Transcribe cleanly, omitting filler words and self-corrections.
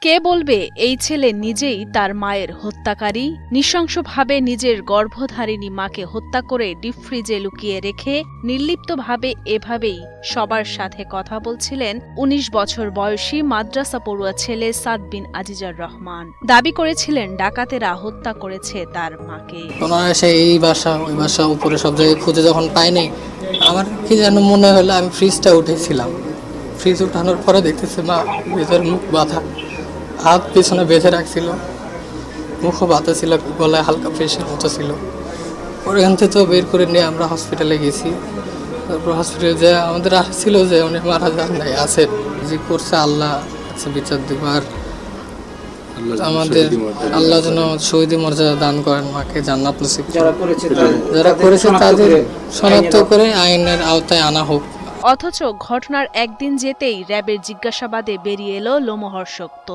কে বলবে এই ছেলে নিজেই তার মায়ের হত্যাকারী? নৃশংসভাবে নিজের গর্ভধারিণী মাকে হত্যা করে ডিপ ফ্রিজে লুকিয়ে রেখে নির্লিপ্তভাবে এভাবেই সবার সাথে কথা বলছিলেন ১৯ বছর বয়সী মাদ্রাসা পড়ুয়া ছেলে সাদ বিন আজিজার রহমান। দাবি করেছিলেন ডাকাতেরা হত্যা করেছে তার মাকে। এই বাসা ওই বাসা উপরে সব জায়গায় খুঁজে যখন পাইনি, আমার কি যেন মনে হলো আমি ফ্রিজটা উঠেছিলাম। ফ্রিজ উঠানোর পরে দেখতেছি মা ভিতরে মুখ বাঁধা, হাত পিছনে বেঁধে রাখছিল, মুখও বাঁধা ছিল, গলায় হালকা প্রেশার মতো ছিল। ওখান থেকে তো বের করে নিয়ে আমরা হসপিটালে গেছি। তারপর হসপিটালে যে আমাদের আসছিল যে উনি মারা যান নাই, আছে যে করছে আল্লাহ আছে বিচার দিবার। আমাদের আল্লাহ যেন শহীদ মর্যাদা দান করেন, মাকে জান্নাত নসিব করেন। যারা করেছে তাদের শনাক্ত করে আইনের আওতায় আনা হোক। অথচ ঘটনার একদিন যেতেই র্যাবের জিজ্ঞাসাবাদে বেরিয়ে এলো লোমহর্ষক তথ্য।